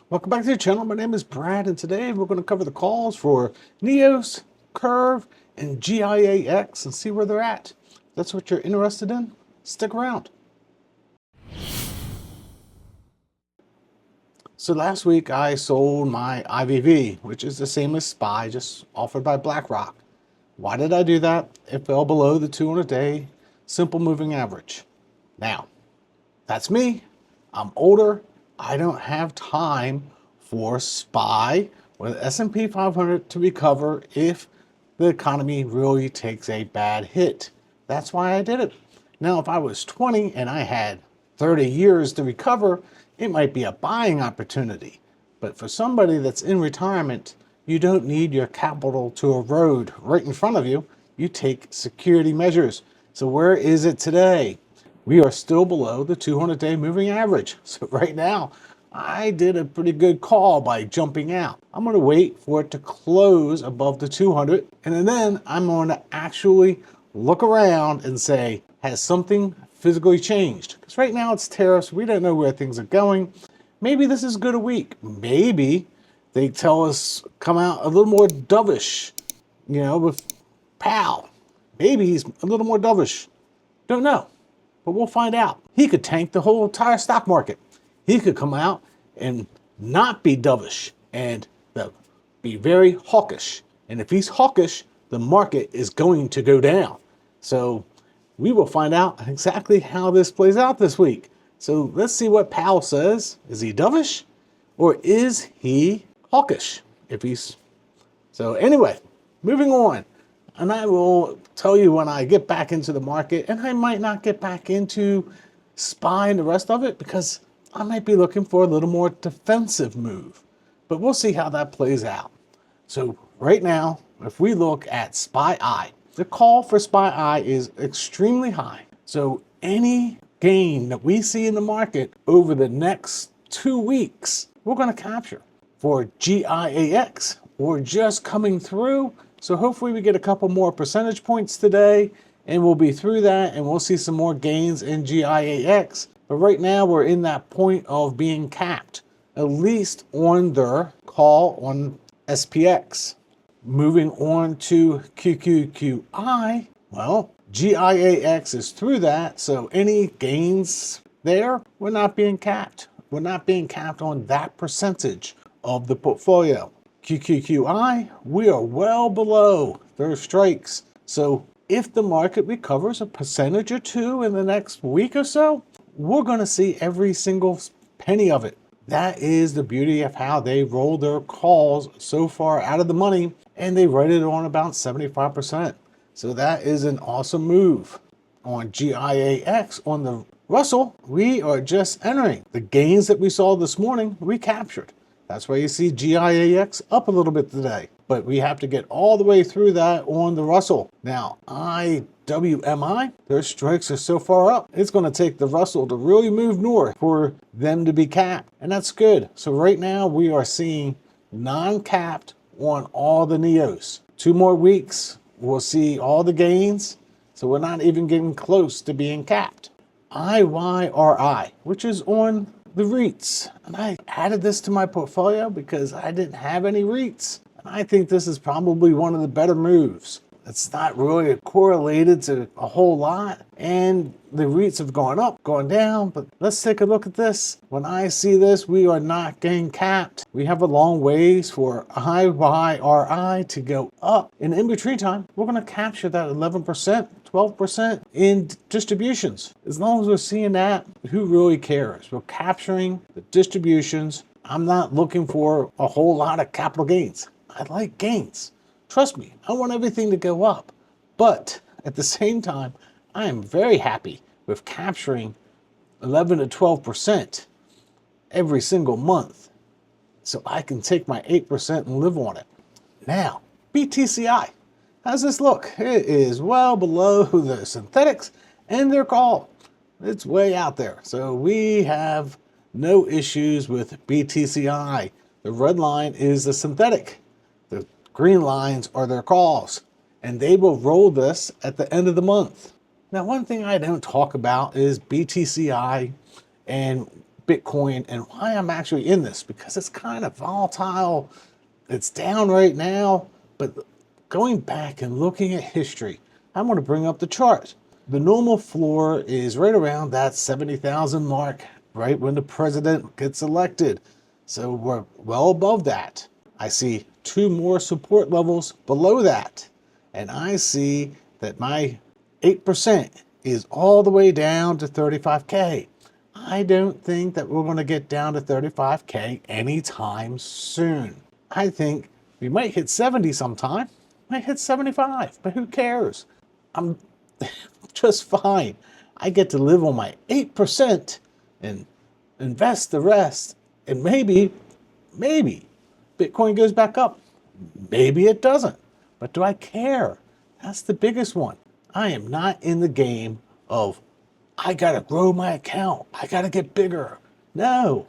Welcome back to the channel. My name is Brad, and today we're going to cover the calls for NEOS, KURV, and GIAX and see where they're at. If that's what you're interested in, stick around. So last week I sold my IVV, which is the same as SPY, just offered by BlackRock. Why did I do that? It fell below the 200-day simple moving average. Now, that's me. I'm older. I don't have time for SPY or the S&P 500 to recover if the economy really takes a bad hit. That's why I did it. Now, if I was 20 and I had 30 years to recover, it might be a buying opportunity. But for somebody that's in retirement, you don't need your capital to erode right in front of you. You take security measures. So where is it today? We are still below the 200-day moving average. So right now, I did a pretty good call by jumping out. I'm going to wait for it to close above the 200, and then I'm going to actually look around and say, has something physically changed? Because right now it's tariffs. We don't know where things are going. Maybe this is good a week. Maybe they tell us come out a little more dovish, with Powell. Maybe he's a little more dovish. Don't know. But we'll find out. He could tank the whole entire stock market. He could come out and not be dovish and be very hawkish. And if he's hawkish, the market is going to go down. So we will find out exactly how this plays out this week. So let's see what Powell says. Is he dovish or is he hawkish? So anyway, moving on. And I will tell you when I get back into the market, and I might not get back into SPY and the rest of it because I might be looking for a little more defensive move. But we'll see how that plays out. So right now, if we look at SPY, the call for SPY is extremely high. So any gain that we see in the market over the next 2 weeks, we're going to capture. For GIAX, we're just coming through. So hopefully we get a couple more percentage points today and we'll be through that and we'll see some more gains in GIAX. But right now we're in that point of being capped, at least on their call on SPX. Moving on to QQQI, well, GIAX is through that. So any gains there, we're not being capped. We're not being capped on that percentage of the portfolio. QQQI, we are well below their strikes. So if the market recovers a percentage or two in the next week or so, we're going to see every single penny of it. That is the beauty of how they roll their calls so far out of the money, and they write it on about 75%. So that is an awesome move. On GIAX, on the Russell, we are just entering. The gains that we saw this morning, we captured. That's why you see GIAX up a little bit today. But we have to get all the way through that on the Russell. Now, IWMI, their strikes are so far up, it's going to take the Russell to really move north for them to be capped. And that's good. So right now we are seeing non-capped on all the NEOS. 2 more weeks, we'll see all the gains. So we're not even getting close to being capped. IYRI, which is on the REITs. And I added this to my portfolio because I didn't have any REITs. And I think this is probably one of the better moves. It's not really correlated to a whole lot. And the REITs have gone up, gone down. But let's take a look at this. When I see this, we are not getting capped. We have a long ways for IYRI to go up. And in between time, we're going to capture that 11%. 12% in distributions. As long as we're seeing that, who really cares? We're capturing the distributions. I'm not looking for a whole lot of capital gains. I like gains. Trust me, I want everything to go up. But at the same time, I am very happy with capturing 11 to 12% every single month. So I can take my 8% and live on it. Now, BTCI. How's this look? It is well below the synthetics and their call. It's way out there. So we have no issues with BTCI. The red line is the synthetic. The green lines are their calls. And they will roll this at the end of the month. Now, one thing I don't talk about is BTCI and Bitcoin and why I'm actually in this, because it's kind of volatile. It's down right now, but going back and looking at history, I'm going to bring up the chart. The normal floor is right around that 70,000 mark, right when the president gets elected. So we're well above that. I see two more support levels below that. And I see that my 8% is all the way down to 35K. I don't think that we're going to get down to 35K anytime soon. I think we might hit 70 sometime, might hit 75, but who cares? I'm just fine. I get to live on my 8% and invest the rest. And maybe Bitcoin goes back up. Maybe it doesn't. But do I care? That's the biggest one. I am not in the game of, I got to grow my account. I got to get bigger. No,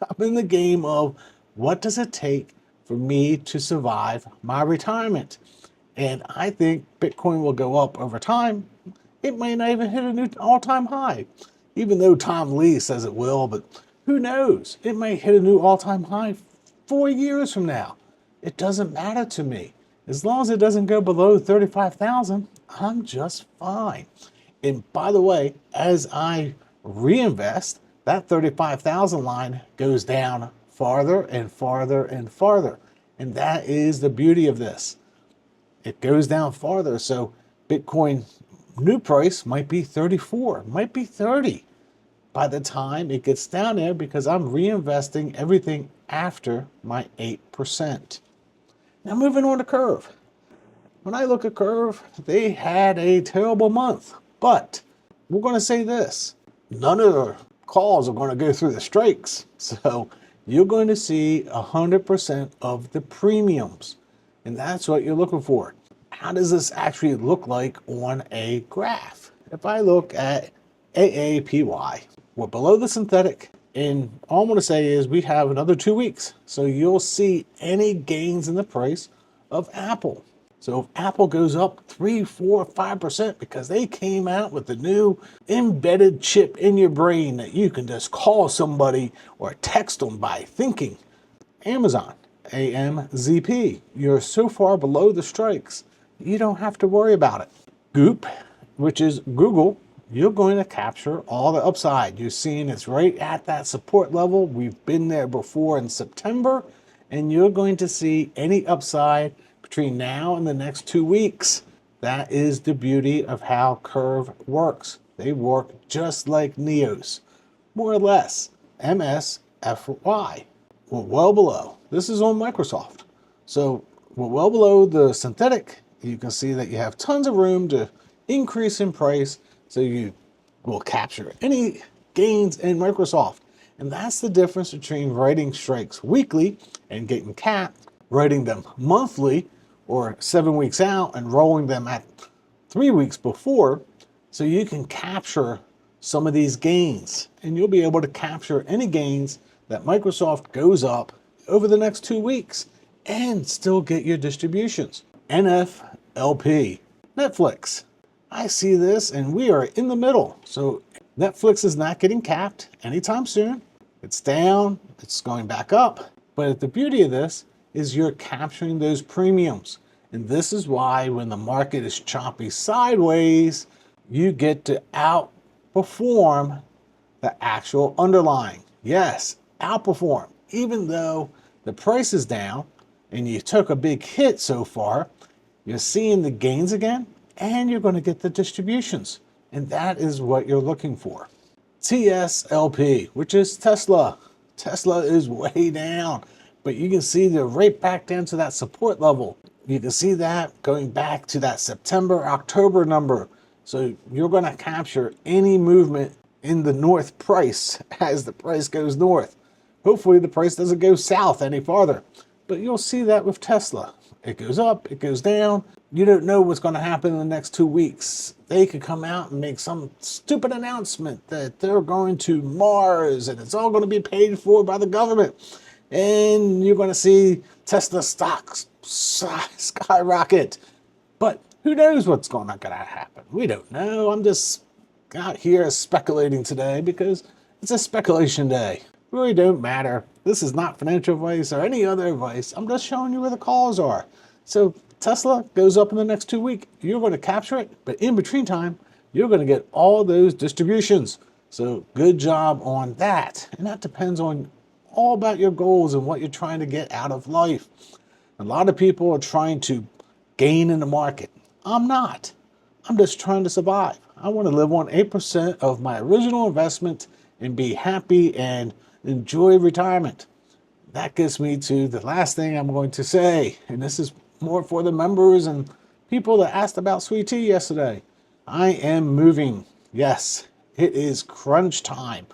I'm in the game of, what does it take for me to survive my retirement? And I think Bitcoin will go up over time. It may not even hit a new all-time high, even though Tom Lee says it will, but who knows? It may hit a new all-time high 4 years from now. It doesn't matter to me. As long as it doesn't go below 35,000, I'm just fine. And by the way, as I reinvest, that 35,000 line goes down farther and farther and farther. And that is the beauty of this. It goes down farther. So Bitcoin new price might be 34, might be 30 by the time it gets down there, because I'm reinvesting everything after my 8%. Now moving on to KURV. When I look at KURV, they had a terrible month, but we're going to say this: none of the calls are going to go through the strikes. So you're going to see 100% of the premiums. And that's what you're looking for. How does this actually look like on a graph? If I look at AAPY, we're below the synthetic. And all I'm going to say is we have another 2 weeks. So you'll see any gains in the price of Apple. So if Apple goes up 3, 4, 5% because they came out with the new embedded chip in your brain that you can just call somebody or text them by thinking. Amazon, AMZP, you're so far below the strikes, you don't have to worry about it. Goop, which is Google, you're going to capture all the upside. You're seeing it's right at that support level. We've been there before in September, and you're going to see any upside between now and the next 2 weeks. That is the beauty of how KURV works. They work just like NEOS, more or less. MSFY. We're well below. This is on Microsoft. So we're well below the synthetic. You can see that you have tons of room to increase in price. So you will capture any gains in Microsoft. And that's the difference between writing strikes weekly and getting capped, writing them monthly or 7 weeks out and rolling them at 3 weeks before, so you can capture some of these gains. And you'll be able to capture any gains that Microsoft goes up over the next 2 weeks and still get your distributions. NFLP, Netflix. I see this and we are in the middle. So Netflix is not getting capped anytime soon. It's down, it's going back up. But the beauty of this is you're capturing those premiums. And this is why when the market is choppy sideways, you get to outperform the actual underlying. Yes, outperform. Even though the price is down and you took a big hit so far, you're seeing the gains again and you're going to get the distributions. And that is what you're looking for. TSLP, which is Tesla. Tesla is way down, but you can see they're right back down to that support level. You can see that going back to that September, October number. So you're going to capture any movement in the north price as the price goes north. Hopefully the price doesn't go south any farther, but you'll see that with Tesla. It goes up, it goes down. You don't know what's going to happen in the next 2 weeks. They could come out and make some stupid announcement that they're going to Mars and it's all going to be paid for by the government. And you're going to see Tesla stocks skyrocket. But who knows what's going to happen? We don't know. I'm just out here speculating today because It's a speculation day. It really don't matter. This is not financial advice or any other advice. I'm just showing you where the calls are. So Tesla goes up in the next 2 weeks. You're going to capture it, but in between time, you're going to get all those distributions. So good job on that. And that depends on all about your goals and what you're trying to get out of life. A lot of people are trying to gain in the market. I'm not. I'm just trying to survive. I want to live on 8% of my original investment and be happy and enjoy retirement. That gets me to the last thing I'm going to say, and this is more for the members and people that asked about Sweet Tea yesterday. I am moving. Yes, it is crunch time.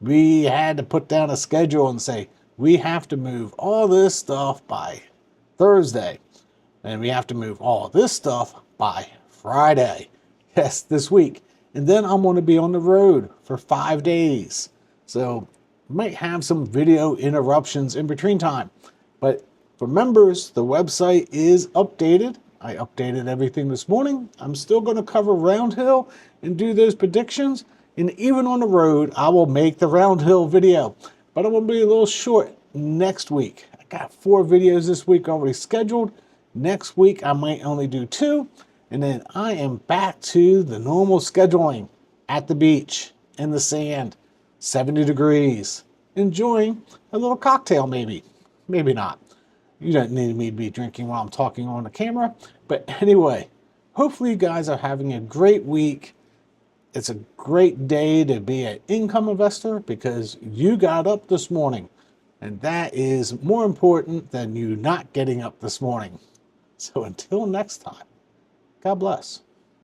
We had to put down a schedule and say, we have to move all this stuff by Thursday, and we have to move all this stuff by Friday. Yes, this week. And then I'm going to be on the road for 5 days. So might have some video interruptions in between time. But for members, the website is updated. I updated everything this morning. I'm still going to cover Roundhill and do those predictions. And even on the road, I will make the Roundhill video. But I'm going to be a little short next week. I got 4 videos this week already scheduled. Next week, I might only do 2. And then I am back to the normal scheduling at the beach, in the sand, 70 degrees, enjoying a little cocktail maybe. Maybe not. You don't need me to be drinking while I'm talking on the camera. But anyway, hopefully you guys are having a great week. It's a great day to be an income investor because you got up this morning. And that is more important than you not getting up this morning. So until next time, God bless.